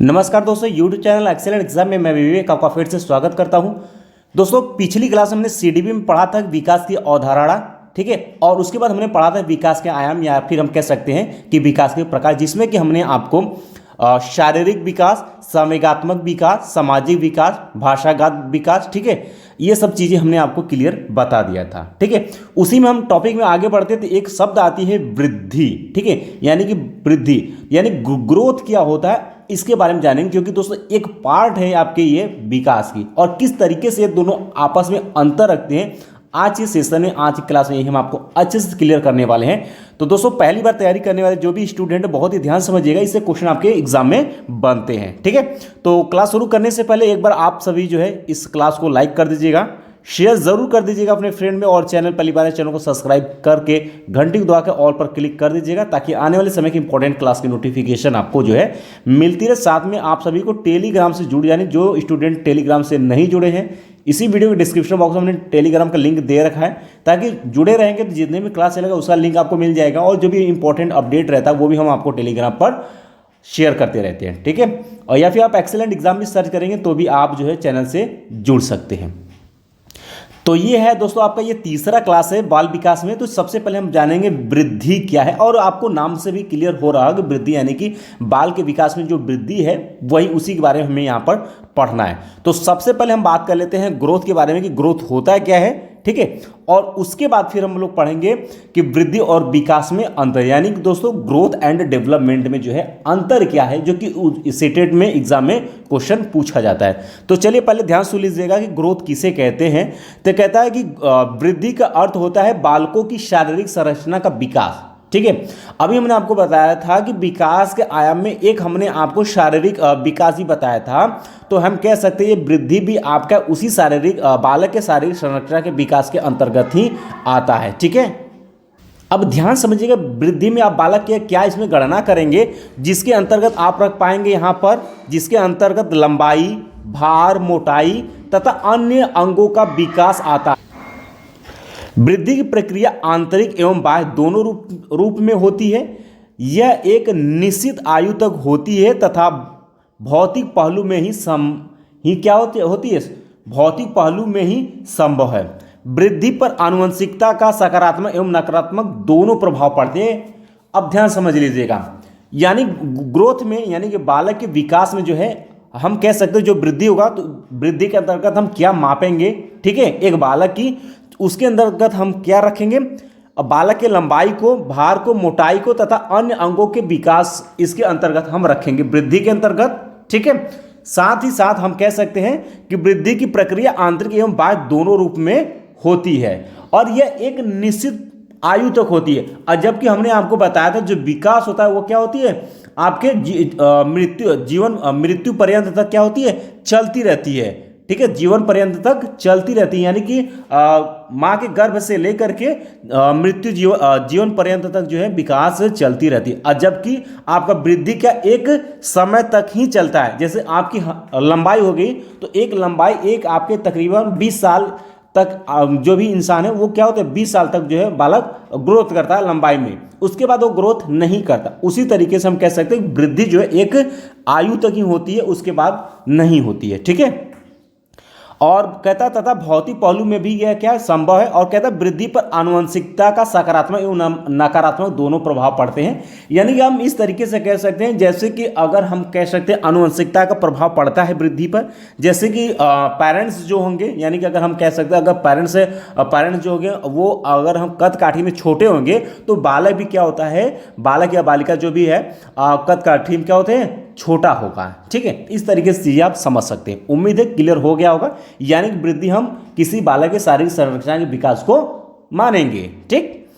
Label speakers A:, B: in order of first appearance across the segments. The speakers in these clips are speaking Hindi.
A: नमस्कार दोस्तों, यूट्यूब चैनल एक्सेलेंट एग्जाम में मैं विवेक आपका फिर से स्वागत करता हूं। दोस्तों, पिछली क्लास में हमने सीडीबी में पढ़ा था विकास की अवधारणा, ठीक है, और उसके बाद हमने पढ़ा था विकास के आयाम या फिर हम कह सकते हैं कि विकास के प्रकार, जिसमें कि हमने आपको शारीरिक विकास, संवेगात्मक विकास, सामाजिक विकास, भाषागत विकास, ठीक है, ये सब चीज़ें हमने आपको क्लियर बता दिया था। ठीक है, उसी में हम टॉपिक में आगे बढ़ते तो एक शब्द आती है वृद्धि, ठीक है, यानी कि वृद्धि यानी ग्रोथ क्या होता है इसके बारे में जानेंगे, क्योंकि दोस्तों एक पार्ट है आपके ये विकास की और किस तरीके से ये दोनों आपस में अंतर रखते हैं। आज के सेशन में, आज की क्लास में हम आपको अच्छे से क्लियर करने वाले हैं। तो दोस्तों पहली बार तैयारी करने वाले जो भी स्टूडेंट है बहुत ही ध्यान समझिएगा, इससे क्वेश्चन आपके एग्जाम में बनते हैं। ठीक है, तो क्लास शुरू करने से पहले एक बार आप सभी जो है इस क्लास को लाइक कर दीजिएगा, शेयर जरूर कर दीजिएगा अपने फ्रेंड में, और चैनल पहली बार चैनल को सब्सक्राइब करके घंटी को दबा के ऑल पर क्लिक कर दीजिएगा, ताकि आने वाले समय की इंपॉर्टेंट क्लास की नोटिफिकेशन आपको जो है मिलती रहे। साथ में आप सभी को टेलीग्राम से जुड़ जाने, जो स्टूडेंट टेलीग्राम से नहीं जुड़े हैं, इसी वीडियो के डिस्क्रिप्शन बॉक्स में हमने टेलीग्राम का लिंक दे रखा है, ताकि जुड़े रहेंगे तो जितने भी क्लास चलेगा उसका लिंक आपको मिल जाएगा, और जो भी इंपॉर्टेंट अपडेट रहता है वो भी हम आपको टेलीग्राम पर शेयर करते रहते हैं। ठीक है, और या फिर आप एक्सेलेंट एग्जाम भी सर्च करेंगे तो भी आप जो है चैनल से जुड़ सकते हैं। तो ये है दोस्तों आपका ये तीसरा क्लास है बाल विकास में। तो सबसे पहले हम जानेंगे वृद्धि क्या है, और आपको नाम से भी क्लियर हो रहा है कि वृद्धि यानी कि बाल के विकास में जो वृद्धि है वही उसी के बारे में हमें यहाँ पर पढ़ना है। तो सबसे पहले हम बात कर लेते हैं ग्रोथ के बारे में कि ग्रोथ होता है क्या है, ठीक है, और उसके बाद फिर हम लोग पढ़ेंगे कि वृद्धि और विकास में अंतर, यानी कि दोस्तों ग्रोथ एंड डेवलपमेंट में जो है अंतर क्या है, जो कि सेटेट में एग्जाम में क्वेश्चन पूछा जाता है। तो चलिए पहले ध्यान सुन लीजिएगा कि ग्रोथ किसे कहते हैं। तो कहता है कि वृद्धि का अर्थ होता है बालकों की शारीरिक संरचना का विकास। ठीक है, अभी हमने आपको बताया था कि विकास के आयाम में एक हमने आपको शारीरिक विकास ही बताया था, तो हम कह सकते हैं ये वृद्धि भी आपका उसी शारीरिक बालक के शारीरिक संरचना के विकास के अंतर्गत ही आता है। ठीक है, अब ध्यान समझिएगा, वृद्धि में आप बालक के क्या इसमें गणना करेंगे, जिसके अंतर्गत आप रख पाएंगे यहाँ पर, जिसके अंतर्गत लंबाई, भार, मोटाई तथा अन्य अंगों का विकास आता है। वृद्धि की प्रक्रिया आंतरिक एवं बाह्य दोनों रूप में होती है। यह एक निश्चित आयु तक होती है तथा भौतिक पहलू में ही क्या होती है, भौतिक पहलू में ही संभव है। वृद्धि पर आनुवंशिकता का सकारात्मक एवं नकारात्मक दोनों प्रभाव पड़ते हैं। अब ध्यान समझ लीजिएगा, यानी ग्रोथ में यानी कि बालक के विकास में जो है हम कह सकते हैं जो वृद्धि होगा, तो वृद्धि के अंतर्गत हम क्या मापेंगे, ठीक है, एक बालक की, उसके अंतर्गत हम क्या रखेंगे, बालक के लंबाई को, भार को, मोटाई को तथा अन्य अंगों के विकास इसके अंतर्गत हम रखेंगे वृद्धि के अंतर्गत। ठीक है, साथ ही साथ हम कह सकते हैं कि वृद्धि की प्रक्रिया आंतरिक एवं बाह्य दोनों रूप में होती है, और यह एक निश्चित आयु तक होती है। और जबकि हमने आपको बताया था जो विकास होता है वो क्या होती है, आपके मृत्यु पर्यंत तक क्या होती है, चलती रहती है। ठीक है, जीवन पर्यंत तक चलती रहती है, यानी कि माँ के गर्भ से लेकर के मृत्यु जीवन पर्यंत तक जो है विकास चलती रहती है। और जबकि आपका वृद्धि क्या एक समय तक ही चलता है, जैसे आपकी लंबाई हो गई तो एक लंबाई एक आपके तकरीबन 20 साल तक जो भी इंसान है वो क्या होता है 20 साल तक जो है बालक ग्रोथ करता है लंबाई में, उसके बाद वो ग्रोथ नहीं करता। उसी तरीके से हम कह सकते हैं वृद्धि जो है एक आयु तक ही होती है, उसके बाद नहीं होती है। ठीक है, और कहता तथा भौतिक पहलू में भी यह क्या संभव है, और कहता वृद्धि पर आनुवंशिकता का सकारात्मक एवं नकारात्मक दोनों प्रभाव पड़ते हैं। यानी कि हम इस तरीके से कह सकते हैं, जैसे कि अगर हम कह सकते हैं आनुवंशिकता का प्रभाव पड़ता है वृद्धि पर, जैसे कि पेरेंट्स जो होंगे, यानी कि अगर हम कह सकते हैं अगर पेरेंट्स जो होंगे वो अगर हम कद काठी में छोटे होंगे तो बालक भी क्या होता है, बालक या बालिका जो भी है कद काठी में क्या होते हैं, छोटा होगा। ठीक है, इस तरीके से चीजें आप समझ सकते हैं। उम्मीद है क्लियर हो गया होगा, यानी कि वृद्धि हम किसी बालक के शारीरिक संरचना के विकास को मानेंगे। ठीक,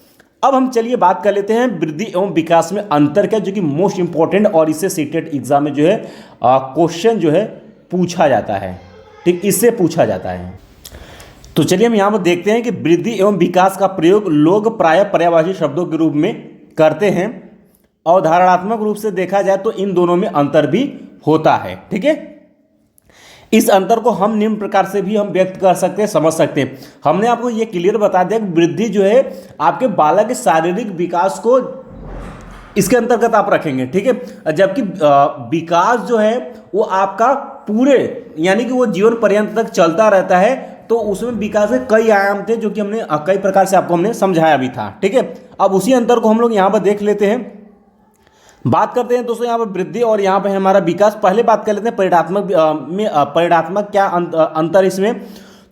A: अब हम चलिए बात कर लेते हैं वृद्धि एवं विकास में अंतर क्या, जो कि मोस्ट इंपॉर्टेंट और इससे सीटेट एग्जाम में जो है क्वेश्चन जो है पूछा जाता है। ठीक, इससे पूछा जाता है। तो चलिए हम यहाँ पर देखते हैं कि वृद्धि एवं विकास का प्रयोग लोग प्रायः पर्यायवाची शब्दों के रूप में करते हैं। अवधारणात्मक रूप से देखा जाए तो इन दोनों में अंतर भी होता है। ठीक है, इस अंतर को हम निम्न प्रकार से भी हम व्यक्त कर सकते हैं, समझ सकते हैं। हमने आपको ये क्लियर बता दिया कि वृद्धि जो है आपके बालक के शारीरिक विकास को इसके अंतर्गत आप रखेंगे, ठीक है। जबकि विकास जो है वो आपका पूरे यानी कि वो जीवन पर्यंत तक चलता रहता है, तो उसमें विकास के कई आयाम थे जो कि हमने कई प्रकार से आपको हमने समझाया भी था, ठीक है। अब उसी अंतर को हम लोग यहाँ पर देख लेते हैं, बात करते हैं दोस्तों यहाँ पर वृद्धि और यहाँ पर हमारा विकास। पहले बात कर लेते हैं परिणात्मक क्या अंतर इसमें।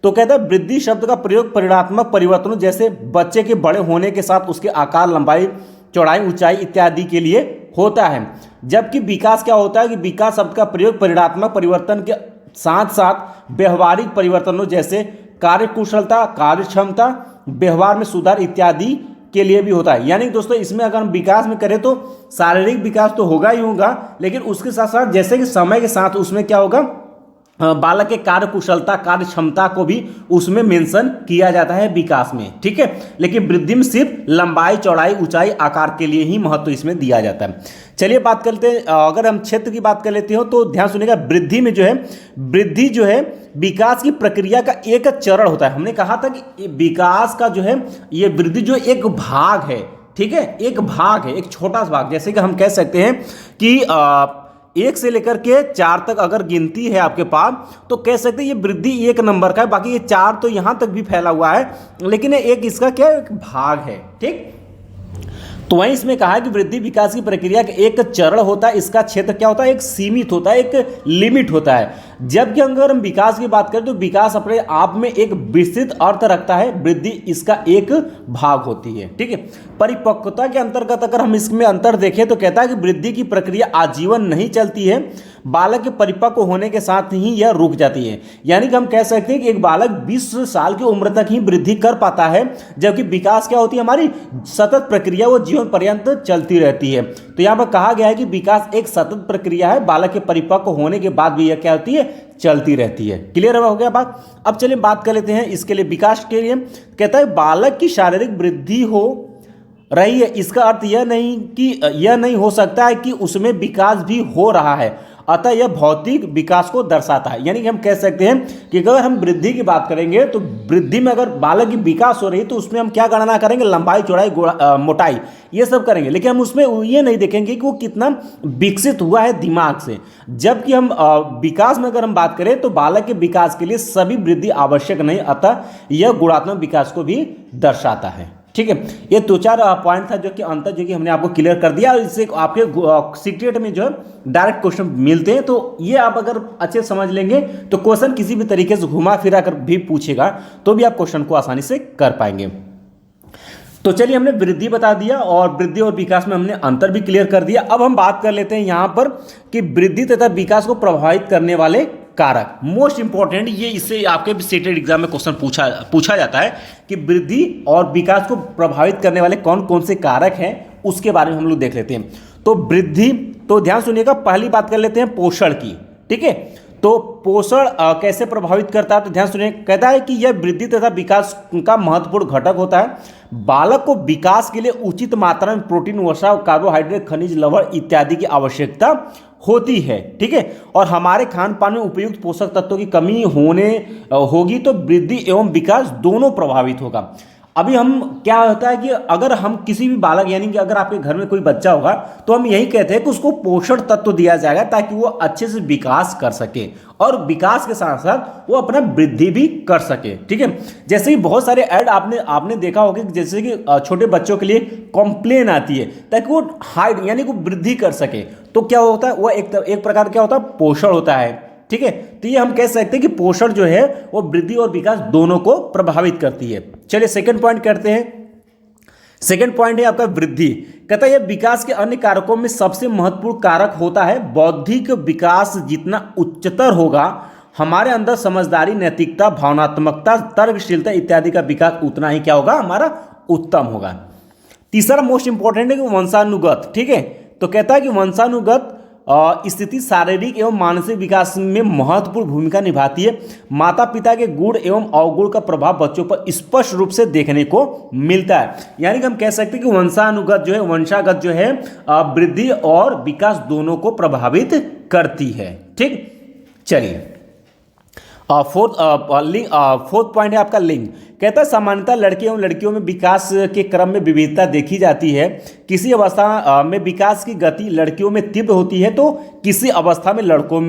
A: तो कहता है वृद्धि शब्द का प्रयोग परिणात्मक परिवर्तनों जैसे बच्चे के बड़े होने के साथ उसके आकार, लंबाई, चौड़ाई, ऊंचाई इत्यादि के लिए होता है। जबकि विकास क्या होता है कि विकास शब्द का प्रयोग परिणात्मक परिवर्तन के साथ साथ व्यवहारिक परिवर्तनों जैसे कार्यकुशलता, कार्यक्षमता, व्यवहार में सुधार इत्यादि के लिए भी होता है। यानी दोस्तों इसमें अगर हम विकास में करें तो शारीरिक विकास तो होगा ही होगा, लेकिन उसके साथ साथ जैसे कि समय के साथ उसमें क्या होगा, बालक के कार्य कुशलता, कार्य क्षमता को भी उसमें मेंशन किया जाता है विकास में, ठीक है। लेकिन वृद्धि में सिर्फ लंबाई, चौड़ाई, ऊंचाई, आकार के लिए ही महत्व इसमें दिया जाता है। चलिए बात करते हैं, अगर हम क्षेत्र की बात कर लेते हो तो ध्यान सुनिएगा, वृद्धि में जो है, वृद्धि जो है विकास की प्रक्रिया का एक चरण होता है। हमने कहा था कि विकास का जो है ये वृद्धि जो एक भाग है, ठीक है, एक भाग है, एक छोटा सा भाग। जैसे कि हम कह सकते हैं कि 1 से लेकर के 4 तक अगर गिनती है आपके पास तो कह सकते हैं ये वृद्धि 1 नंबर का है, बाकी ये 4 तो यहाँ तक भी फैला हुआ है, लेकिन एक इसका क्या एक भाग है, ठीक। तो वहीं इसमें कहा है कि वृद्धि विकास की प्रक्रिया का एक चरण होता है, इसका क्षेत्र क्या होता है, एक सीमित होता है, एक लिमिट होता है। जबकि अगर हम विकास की बात करें तो विकास अपने आप में एक विस्तृत अर्थ रखता है, वृद्धि इसका एक भाग होती है, ठीक है। परिपक्वता के अंतर्गत अगर हम इसमें अंतर देखें तो कहता है कि वृद्धि की प्रक्रिया आजीवन नहीं चलती है, बालक के परिपक्व होने के साथ ही यह रुक जाती है। यानी कि हम कह सकते हैं कि एक बालक 20 साल की उम्र तक ही वृद्धि कर पाता है, जबकि विकास क्या होती है, हमारी सतत प्रक्रिया वो जीवन पर्यंत चलती रहती है। तो यहाँ पर कहा गया है कि विकास एक सतत प्रक्रिया है, बालक के परिपक्व होने के बाद भी यह क्या होती है, चलती रहती है। क्लियर हो गया बात। अब चलिए बात कर लेते हैं इसके लिए, विकास के लिए कहता है बालक की शारीरिक वृद्धि हो रही है, इसका अर्थ यह नहीं हो सकता है कि उसमें विकास भी हो रहा है, अतः यह भौतिक विकास को दर्शाता है। यानी कि हम कह सकते हैं कि अगर हम वृद्धि की बात करेंगे तो वृद्धि में अगर बालक की विकास हो रही है तो उसमें हम क्या गणना करेंगे, लंबाई, चौड़ाई, मोटाई, ये सब करेंगे, लेकिन हम उसमें ये नहीं देखेंगे कि वो कितना विकसित हुआ है दिमाग से। जबकि हम विकास में अगर हम बात करें तो बालक के विकास के लिए सभी वृद्धि आवश्यक नहीं, अतः यह गुणात्मक विकास को भी दर्शाता है, ठीक है। ये 2-4 पॉइंट था जो कि अंतर जो कि हमने आपको क्लियर कर दिया, और इससे आपके सीटेट में जो है डायरेक्ट क्वेश्चन मिलते हैं, तो ये आप अगर अच्छे समझ लेंगे तो क्वेश्चन किसी भी तरीके से घुमा फिरा कर भी पूछेगा तो भी आप क्वेश्चन को आसानी से कर पाएंगे। तो चलिए हमने वृद्धि बता दिया और वृद्धि और विकास में हमने अंतर भी क्लियर कर दिया। अब हम बात कर लेते हैं यहाँ पर कि वृद्धि तथा विकास को प्रभावित करने वाले कारक। मोस्ट इंपॉर्टेंट, ये इससे आपके स्टेटेड एग्जाम में क्वेश्चन पूछा जाता है कि वृद्धि और विकास को प्रभावित करने वाले कौन कौन से कारक हैं, उसके बारे में हम लोग देख लेते हैं। तो वृद्धि, तो ध्यान सुनिएगा, पहली बात कर लेते हैं पोषण की, ठीक है। तो पोषण कैसे प्रभावित करता है, तो ध्यान सुनिए, कहता है कि यह वृद्धि तथा विकास का महत्वपूर्ण घटक होता है। बालक को विकास के लिए उचित मात्रा में प्रोटीन, वसा, कार्बोहाइड्रेट, खनिज, लवण इत्यादि की आवश्यकता होती है, ठीक है। और हमारे खान पान में उपयुक्त पोषक तत्वों की कमी होगी तो वृद्धि एवं विकास दोनों प्रभावित होगा। अभी हम क्या होता है कि अगर हम किसी भी बालक, यानी कि अगर आपके घर में कोई बच्चा होगा तो हम यही कहते हैं कि उसको पोषण तत्व दिया जाएगा ताकि वो अच्छे से विकास कर सके और विकास के साथ साथ वो अपना वृद्धि भी कर सके, ठीक है। जैसे कि बहुत सारे ऐड आपने देखा होगा, जैसे कि छोटे बच्चों के लिए कॉम्प्लेन आती है ताकि वो हाइट यानी कि वृद्धि कर सके, तो क्या होता है, वो एक प्रकार क्या होता है, पोषण होता है, ठीक है। तो ये हम कह सकते हैं कि पोषण जो है वो वृद्धि और विकास दोनों को प्रभावित करती है। चलिए सेकंड पॉइंट करते हैं। सेकंड पॉइंट है आपका वृद्धि। कहता है यह विकास के अन्य कारकों में सबसे महत्वपूर्ण कारक होता है। बौद्धिक विकास जितना उच्चतर होगा, हमारे अंदर समझदारी, नैतिकता, भावनात्मकता, तर्कशीलता इत्यादि का विकास उतना ही क्या होगा, हमारा उत्तम होगा। तीसरा मोस्ट इंपॉर्टेंट है कि वंशानुगत, ठीक है। तो कहता है कि वंशानुगत स्थिति शारीरिक एवं मानसिक विकास में महत्वपूर्ण भूमिका निभाती है। माता पिता के गुण एवं अवगुण का प्रभाव बच्चों पर स्पष्ट रूप से देखने को मिलता है। यानी कि हम कह सकते हैं कि वंशागत जो है वृद्धि और विकास दोनों को प्रभावित करती है, ठीक। चलिए फोर्थ पॉइंट है आपका लिंग। कहता है सामान्यतः लड़के एवं लड़कियों में विकास के क्रम में विविधता देखी जाती है। किसी अवस्था में विकास की गति लड़कियों में तीव्र होती है तो किसी अवस्था में लड़कों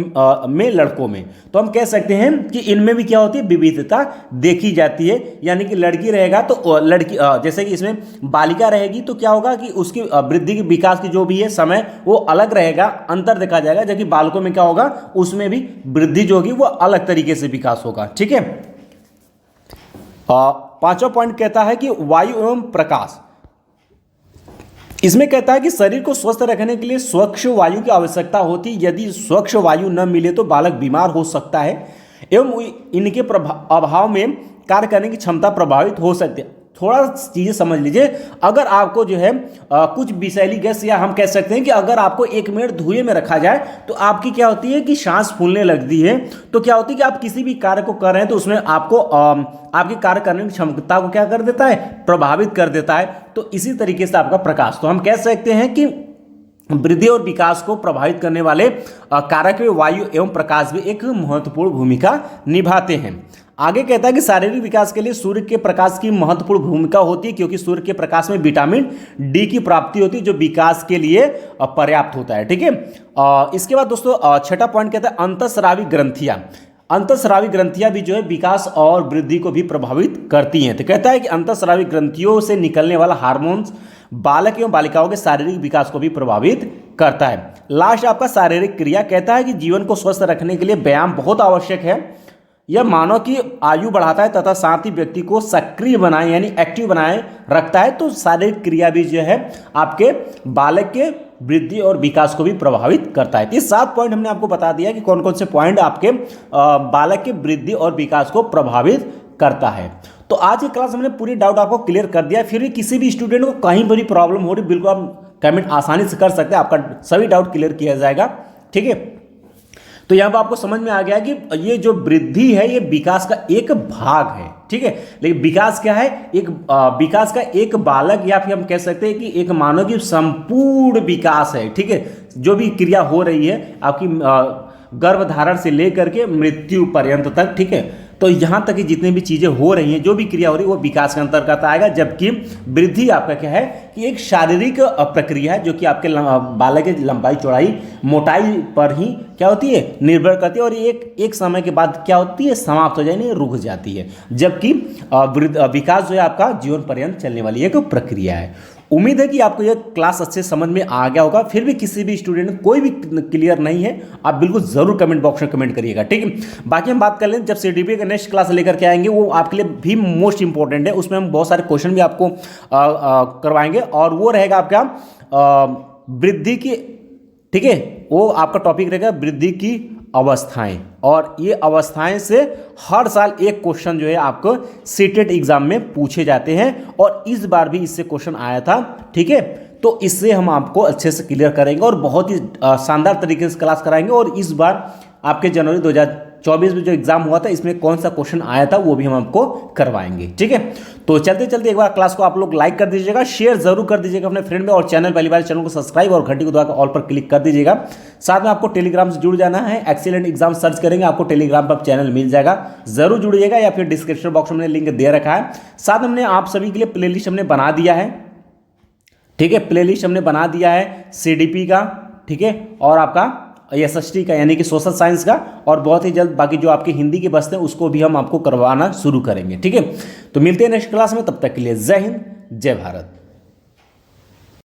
A: में तो हम कह सकते हैं कि इनमें भी क्या होती है, विविधता देखी जाती है। यानी कि लड़की रहेगा तो लड़की जैसे कि इसमें बालिका रहेगी तो क्या होगा कि उसकी वृद्धि की विकास की जो भी है समय वो अलग रहेगा, अंतर देखा जाएगा। जबकि बालकों में क्या होगा, उसमें भी वृद्धि जो होगी वो अलग तरीके से विकास होगा। ठीक है। पांचवा पॉइंट कहता है कि वायु एवं प्रकाश। इसमें कहता है कि शरीर को स्वस्थ रखने के लिए स्वच्छ वायु की आवश्यकता होती है। यदि स्वच्छ वायु न मिले तो बालक बीमार हो सकता है एवं इनके अभाव में कार्य करने की क्षमता प्रभावित हो सकती है। थोड़ा चीज़ें समझ लीजिए, अगर आपको जो है कुछ विषैली गैस, या हम कह सकते हैं कि अगर आपको 1 मिनट धुएं में रखा जाए तो आपकी क्या होती है कि सांस फूलने लगती है। तो क्या होती है कि आप किसी भी कार्य को कर रहे हैं तो उसमें आपको आपकी कार्य करने की क्षमता को क्या कर देता है, प्रभावित कर देता है। तो इसी तरीके से आपका प्रकाश, तो हम कह सकते हैं कि वृद्धि और विकास को प्रभावित करने वाले कारक में वायु एवं प्रकाश भी एक महत्वपूर्ण भूमिका निभाते हैं। आगे कहता है कि शारीरिक विकास के लिए सूर्य के प्रकाश की महत्वपूर्ण भूमिका होती है, क्योंकि सूर्य के प्रकाश में विटामिन डी की प्राप्ति होती है जो विकास के लिए पर्याप्त होता है। ठीक है। इसके बाद दोस्तों छठा पॉइंट कहता है अंतःस्रावी ग्रंथियां। अंतःस्रावी ग्रंथियां भी जो है विकास और वृद्धि को भी प्रभावित करती हैं। तो कहता है कि अंतःस्रावी ग्रंथियों से निकलने वाला हार्मोन्स बालक एवं बालिकाओं के शारीरिक विकास को भी प्रभावित करता है। लास्ट आपका शारीरिक क्रिया कहता है कि जीवन को स्वस्थ रखने के लिए व्यायाम बहुत आवश्यक है। यह मानव की आयु बढ़ाता है तथा साथ ही व्यक्ति को सक्रिय बनाए यानी एक्टिव बनाए रखता है। तो शारीरिक क्रिया भी जो है आपके बालक के वृद्धि और विकास को भी प्रभावित करता है। ये 7 पॉइंट हमने आपको बता दिया कि कौन कौन से पॉइंट आपके बालक के वृद्धि और विकास को प्रभावित करता है। तो आज की क्लास हमने पूरी डाउट आपको क्लियर कर दिया। फिर भी किसी भी स्टूडेंट को कहीं पर भी प्रॉब्लम हो रही, बिल्कुल आप कमेंट आसानी से कर सकते हैं, आपका सभी डाउट क्लियर किया जाएगा। ठीक है। तो यहाँ पर आपको समझ में आ गया कि ये जो वृद्धि है ये विकास का एक भाग है। ठीक है। लेकिन विकास क्या है, विकास का एक बालक या फिर हम कह सकते हैं कि एक मानव की संपूर्ण विकास है। ठीक है। जो भी क्रिया हो रही है आपकी गर्भधारण से लेकर के मृत्यु पर्यंत तक। ठीक है। तो यहाँ तक कि जितनी भी चीज़ें हो रही हैं, जो भी क्रिया हो रही है वो विकास के अंतर्गत आएगा। जबकि वृद्धि आपका क्या है कि एक शारीरिक प्रक्रिया है जो कि आपके बालक की लंबाई चौड़ाई मोटाई पर ही क्या होती है, निर्भर करती है। और एक समय के बाद क्या होती है, समाप्त हो जाती है, रुक जाती है। जबकि विकास जो है आपका जीवन पर्यंत चलने वाली एक प्रक्रिया है। उम्मीद है कि आपको यह क्लास अच्छे समझ में आ गया होगा। फिर भी किसी भी स्टूडेंट कोई भी क्लियर नहीं है, आप बिल्कुल जरूर कमेंट बॉक्स में कमेंट करिएगा। ठीक है। बाकी हम बात कर लें, जब सीडीपी का नेक्स्ट क्लास लेकर के आएंगे वो आपके लिए भी मोस्ट इंपॉर्टेंट है। उसमें हम बहुत सारे क्वेश्चन भी आपको करवाएंगे और वो रहेगा आपका वृद्धि की। ठीक है। वो आपका टॉपिक रहेगा वृद्धि की अवस्थाएं, और ये अवस्थाएं से हर साल एक क्वेश्चन जो है आपको सीटेट एग्जाम में पूछे जाते हैं और इस बार भी इससे क्वेश्चन आया था। ठीक है। तो इससे हम आपको अच्छे से क्लियर करेंगे और बहुत ही शानदार तरीके से क्लास कराएंगे। और इस बार आपके जनवरी 2024 में जो एग्जाम हुआ था इसमें कौन सा क्वेश्चन आया था वो भी हम आपको करवाएंगे। ठीक है। तो चलते चलते एक बार क्लास को आप लोग लाइक कर दीजिएगा, शेयर जरूर कर दीजिएगा अपने फ्रेंड में, और चैनल पहली बार चैनल को सब्सक्राइब और घंटी को दबाकर ऑल पर क्लिक कर दीजिएगा। साथ में आपको टेलीग्राम से जुड़ जाना है, एक्सीलेंट एग्जाम सर्च करेंगे आपको टेलीग्राम पर चैनल मिल जाएगा, जरूर जुड़िएगा, या फिर डिस्क्रिप्शन बॉक्स में लिंक दे रखा है। साथ में हमने आप सभी के लिए प्लेलिस्ट हमने बना दिया है। ठीक है। प्लेलिस्ट हमने बना दिया है सीडीपी का। ठीक है। और आपका एसएसटी का यानी कि सोशल साइंस का, और बहुत ही जल्द बाकी जो आपके हिंदी के बचते हैं उसको भी हम आपको करवाना शुरू करेंगे। ठीक है। तो मिलते हैं नेक्स्ट क्लास में, तब तक के लिए जय हिंद जय भारत।